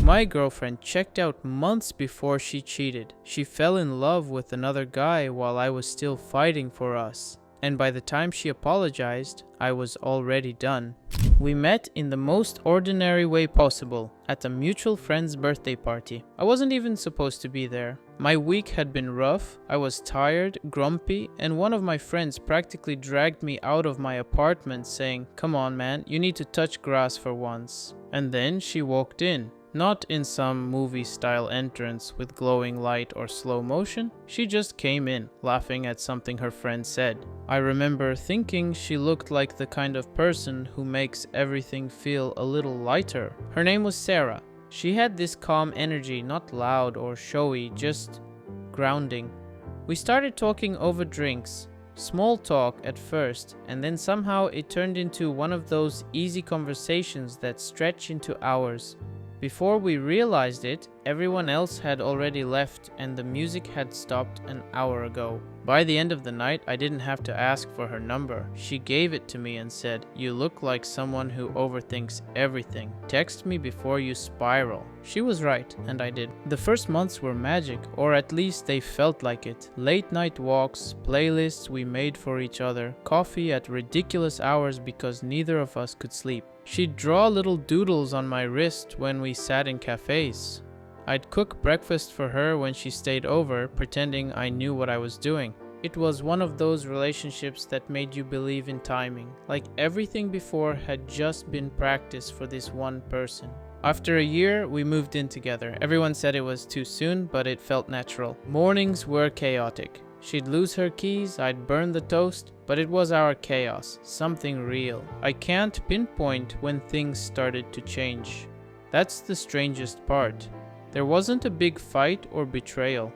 My girlfriend checked out months before she cheated. She fell in love with another guy while I was still fighting for us. And by the time she apologized, I was already done. We met in the most ordinary way possible, at a mutual friend's birthday party. I wasn't even supposed to be there. My week had been rough, I was tired, grumpy, and one of my friends practically dragged me out of my apartment saying, "Come on man, you need to touch grass for once." And then she walked in. Not in some movie-style entrance with glowing light or slow motion. She just came in, laughing at something her friend said. I remember thinking she looked like the kind of person who makes everything feel a little lighter. Her name was Sarah. She had this calm energy, not loud or showy, just grounding. We started talking over drinks. Small talk at first, and then somehow it turned into one of those easy conversations that stretch into hours. Before we realized it, everyone else had already left and the music had stopped an hour ago. By the end of the night, I didn't have to ask for her number. She gave it to me and said, "You look like someone who overthinks everything. Text me before you spiral." She was right, and I did. The first months were magic, or at least they felt like it. Late night walks, playlists we made for each other, coffee at ridiculous hours because neither of us could sleep. She'd draw little doodles on my wrist when we sat in cafes. I'd cook breakfast for her when she stayed over, pretending I knew what I was doing. It was one of those relationships that made you believe in timing, like everything before had just been practice for this one person. After a year, we moved in together. Everyone said it was too soon, but it felt natural. Mornings were chaotic. She'd lose her keys, I'd burn the toast, but it was our chaos, something real. I can't pinpoint when things started to change. That's the strangest part. There wasn't a big fight or betrayal.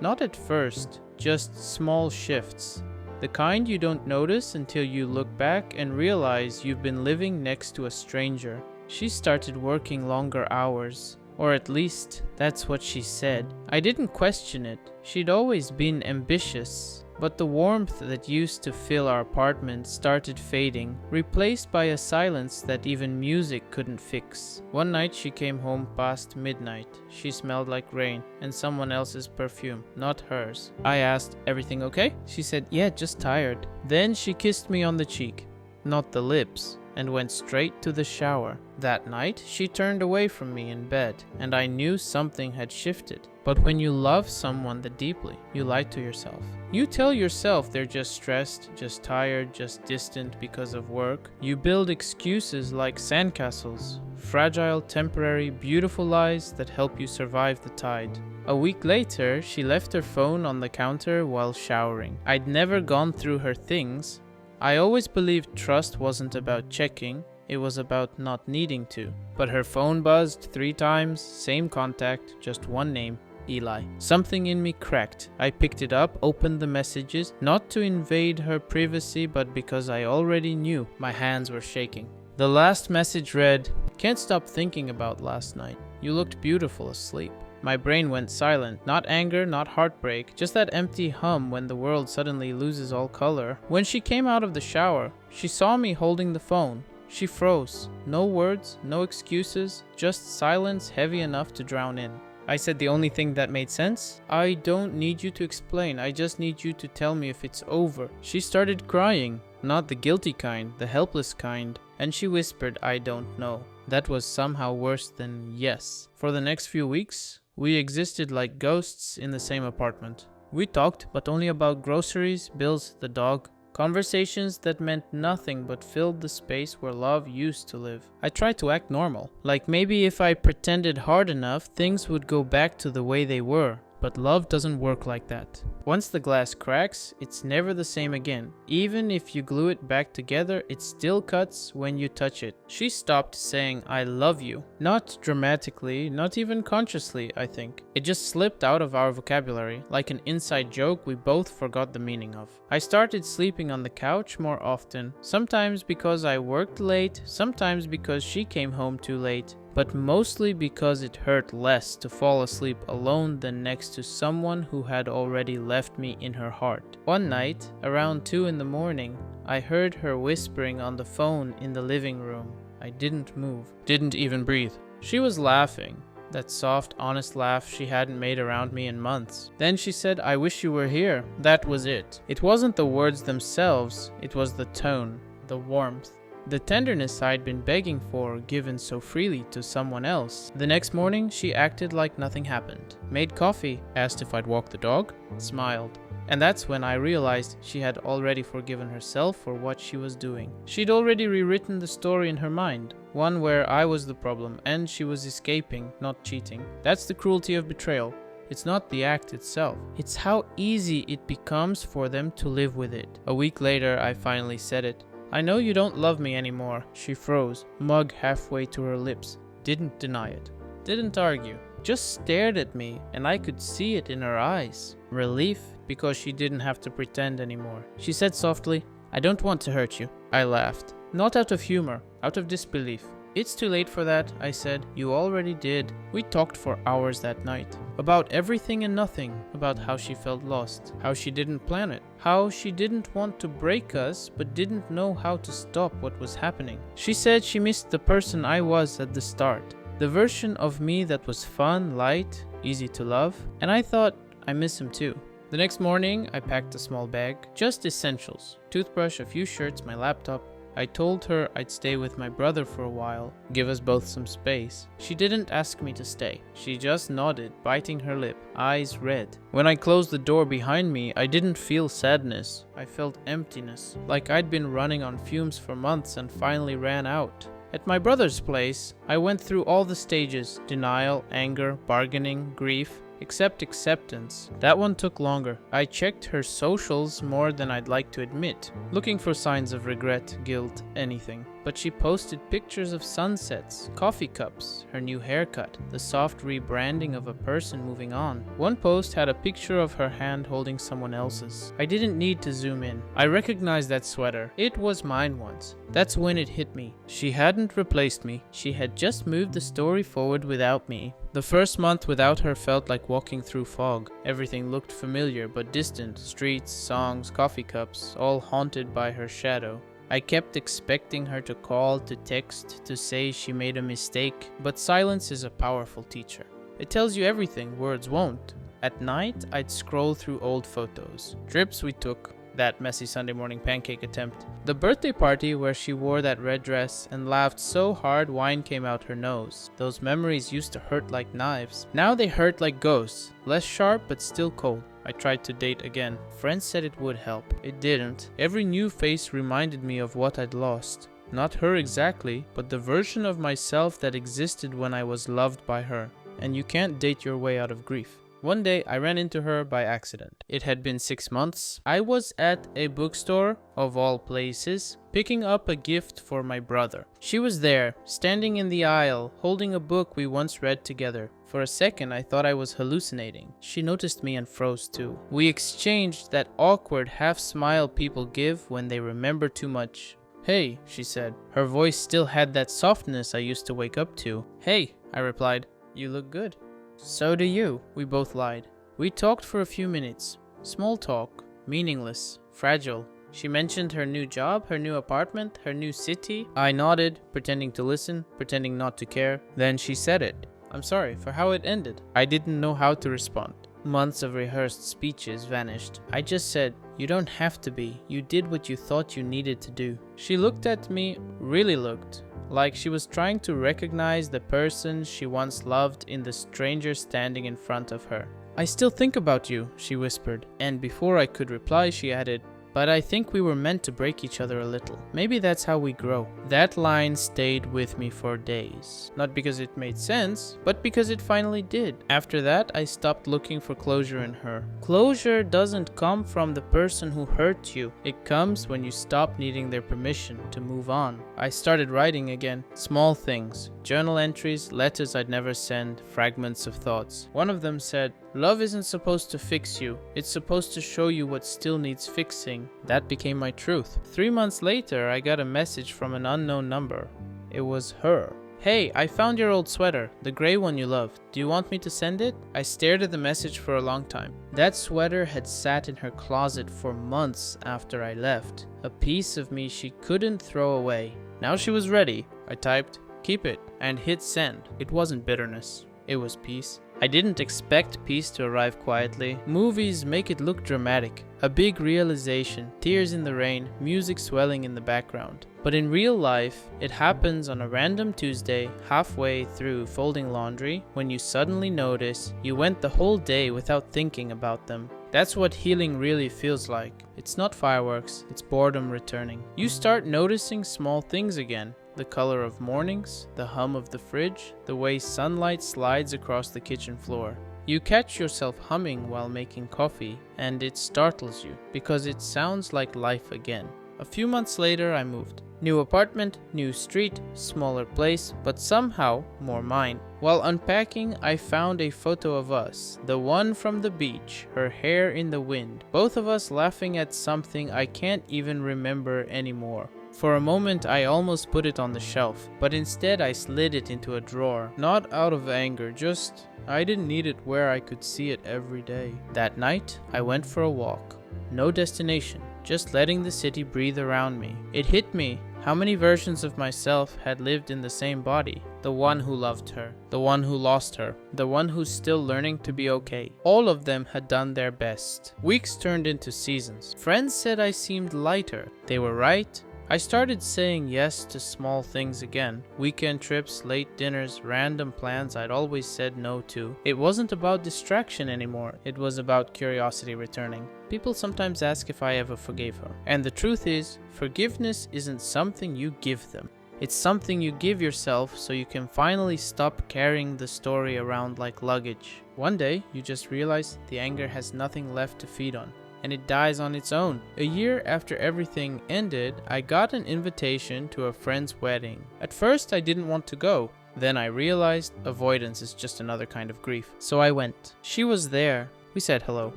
Not at first, just small shifts. The kind you don't notice until you look back and realize you've been living next to a stranger. She started working longer hours. Or at least, that's what she said. I didn't question it. She'd always been ambitious. But the warmth that used to fill our apartment started fading, replaced by a silence that even music couldn't fix. One night she came home past midnight. She smelled like rain and someone else's perfume, not hers. I asked, "Everything okay?" She said, "Yeah, just tired." Then she kissed me on the cheek, not the lips, and went straight to the shower. That night, she turned away from me in bed, and I knew something had shifted. But when you love someone that deeply, you lie to yourself. You tell yourself they're just stressed, just tired, just distant because of work. You build excuses like sandcastles, fragile, temporary, beautiful lies that help you survive the tide. A week later, she left her phone on the counter while showering. I'd never gone through her things. I always believed trust wasn't about checking, it was about not needing to. But her phone buzzed 3 times, same contact, just one name, Eli. Something in me cracked. I picked it up, opened the messages, not to invade her privacy, but because I already knew. My hands were shaking. The last message read, "Can't stop thinking about last night. You looked beautiful asleep." My brain went silent. Not anger, not heartbreak, just that empty hum when the world suddenly loses all color. When she came out of the shower, she saw me holding the phone. She froze. No words, no excuses, just silence heavy enough to drown in. I said the only thing that made sense? "I don't need you to explain, I just need you to tell me if it's over." She started crying, not the guilty kind, the helpless kind, and she whispered, "I don't know." That was somehow worse than yes. For the next few weeks, we existed like ghosts in the same apartment. We talked, but only about groceries, bills, the dog. Conversations that meant nothing but filled the space where love used to live. I tried to act normal. Like maybe if I pretended hard enough, things would go back to the way they were. But love doesn't work like that. Once the glass cracks, it's never the same again. Even if you glue it back together, it still cuts when you touch it. She stopped saying, "I love you." Not dramatically, not even consciously, I think. It just slipped out of our vocabulary, like an inside joke we both forgot the meaning of. I started sleeping on the couch more often, sometimes because I worked late, sometimes because she came home too late. But mostly because it hurt less to fall asleep alone than next to someone who had already left me in her heart. One night, around 2 in the morning, I heard her whispering on the phone in the living room. I didn't move, didn't even breathe. She was laughing, That soft, honest laugh she hadn't made around me in months. Then she said, "I wish you were here." That was it. It wasn't the words themselves, it was the tone, the warmth, the tenderness I'd been begging for, given so freely to someone else. The next morning, she acted like nothing happened. Made coffee, asked if I'd walk the dog, smiled. And that's when I realized she had already forgiven herself for what she was doing. She'd already rewritten the story in her mind, one where I was the problem and she was escaping, not cheating. That's the cruelty of betrayal. It's not the act itself. It's how easy it becomes for them to live with it. A week later, I finally said it. "I know you don't love me anymore." She froze, mug halfway to her lips. Didn't deny it. Didn't argue. Just stared at me, and I could see it in her eyes. Relief, because she didn't have to pretend anymore. She said softly, "I don't want to hurt you." I laughed. Not out of humor, out of disbelief. "It's too late for that," I said. "You already did." We talked for hours that night. About everything and nothing. About how she felt lost. How she didn't plan it. How she didn't want to break us, but didn't know how to stop what was happening. She said she missed the person I was at the start. The version of me that was fun, light, easy to love. And I thought, I miss him too. The next morning, I packed a small bag. Just essentials. Toothbrush, a few shirts, my laptop. I told her I'd stay with my brother for a while, give us both some space. She didn't ask me to stay. She just nodded, biting her lip, eyes red. When I closed the door behind me, I didn't feel sadness. I felt emptiness, like I'd been running on fumes for months and finally ran out. At my brother's place, I went through all the stages: denial, anger, bargaining, grief. Except acceptance. That one took longer. I checked her socials more than I'd like to admit, looking for signs of regret, guilt, anything. But she posted pictures of sunsets, coffee cups, her new haircut, the soft rebranding of a person moving on. One post had a picture of her hand holding someone else's. I didn't need to zoom in. I recognized that sweater. It was mine once. That's when it hit me. She hadn't replaced me. She had just moved the story forward without me. The first month without her felt like walking through fog. Everything looked familiar but distant. Streets, songs, coffee cups, all haunted by her shadow. I kept expecting her to call, to text, to say she made a mistake, but silence is a powerful teacher. It tells you everything words won't. At night, I'd scroll through old photos. Trips we took, that messy Sunday morning pancake attempt, the birthday party where she wore that red dress and laughed so hard wine came out her nose. Those memories used to hurt like knives. Now they hurt like ghosts, less sharp but still cold. I tried to date again. Friends said it would help. It didn't. Every new face reminded me of what I'd lost. Not her exactly, but the version of myself that existed when I was loved by her. And you can't date your way out of grief. One day, I ran into her by accident. It had been 6 months. I was at a bookstore, of all places, picking up a gift for my brother. She was there, standing in the aisle, holding a book we once read together. For a second, I thought I was hallucinating. She noticed me and froze too. We exchanged that awkward half-smile people give when they remember too much. "Hey," she said. Her voice still had that softness I used to wake up to. "Hey," I replied. "You look good." "So do you," we both lied. We talked for a few minutes. Small talk, meaningless, fragile. She mentioned her new job, her new apartment, her new city. I nodded, pretending to listen, pretending not to care. Then she said it. "I'm sorry for how it ended." I didn't know how to respond. Months of rehearsed speeches vanished. I just said, "You don't have to be. You did what you thought you needed to do." She looked at me, really looked, like she was trying to recognize the person she once loved in the stranger standing in front of her. "I still think about you," she whispered. And before I could reply, she added, "But I think we were meant to break each other a little. Maybe that's how we grow." That line stayed with me for days. Not because it made sense, but because it finally did. After that, I stopped looking for closure in her. Closure doesn't come from the person who hurt you. It comes when you stop needing their permission to move on. I started writing again. Small things. Journal entries, letters I'd never send, fragments of thoughts. One of them said, "Love isn't supposed to fix you. It's supposed to show you what still needs fixing." That became my truth. 3 months later, I got a message from an unknown number. It was her. "Hey, I found your old sweater, the gray one you loved. Do you want me to send it?" I stared at the message for a long time. That sweater had sat in her closet for months after I left. A piece of me she couldn't throw away. Now she was ready. I typed, "Keep it," and hit send. It wasn't bitterness. It was peace. I didn't expect peace to arrive quietly. Movies make it look dramatic. A big realization, tears in the rain, music swelling in the background. But in real life, it happens on a random Tuesday, halfway through folding laundry, when you suddenly notice you went the whole day without thinking about them. That's what healing really feels like. It's not fireworks, it's boredom returning. You start noticing small things again. The color of mornings, the hum of the fridge, the way sunlight slides across the kitchen floor. You catch yourself humming while making coffee, and it startles you because it sounds like life again. A few months later, I moved. New apartment, new street, smaller place, but somehow more mine. While unpacking, I found a photo of us, the one from the beach, her hair in the wind, both of us laughing at something I can't even remember anymore. For a moment, I almost put it on the shelf, but instead I slid it into a drawer. Not out of anger, just I didn't need it where I could see it every day. That night, I went for a walk. No destination, just letting the city breathe around me. It hit me how many versions of myself had lived in the same body. The one who loved her, the one who lost her, the one who's still learning to be okay. All of them had done their best. Weeks turned into seasons. Friends said I seemed lighter. They were right. I started saying yes to small things again. Weekend trips, late dinners, random plans I'd always said no to. It wasn't about distraction anymore. It was about curiosity returning. People sometimes ask if I ever forgave her. And the truth is, forgiveness isn't something you give them. It's something you give yourself so you can finally stop carrying the story around like luggage. One day, you just realize the anger has nothing left to feed on, and it dies on its own. A year after everything ended, I got an invitation to a friend's wedding. At first, I didn't want to go. Then I realized avoidance is just another kind of grief. So I went. She was there. We said hello.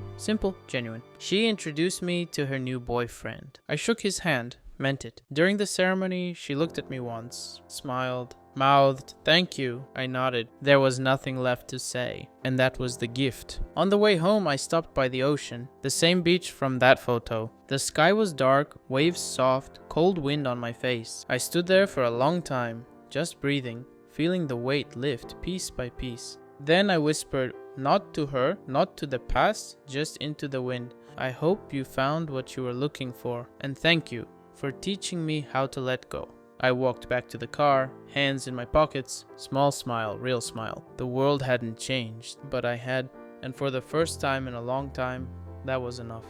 Simple, genuine. She introduced me to her new boyfriend. I shook his hand, meant it. During the ceremony, she looked at me once, smiled, mouthed, "Thank you." I nodded. There was nothing left to say, and that was the gift. On the way home, I stopped by the ocean, the same beach from that photo. The sky was dark, waves soft, cold wind on my face. I stood there for a long time, just breathing, feeling the weight lift piece by piece. Then I whispered, not to her, not to the past, just into the wind, "I hope you found what you were looking for, and thank you for teaching me how to let go." I walked back to the car, hands in my pockets, small smile, real smile. The world hadn't changed, but I had, and for the first time in a long time, that was enough.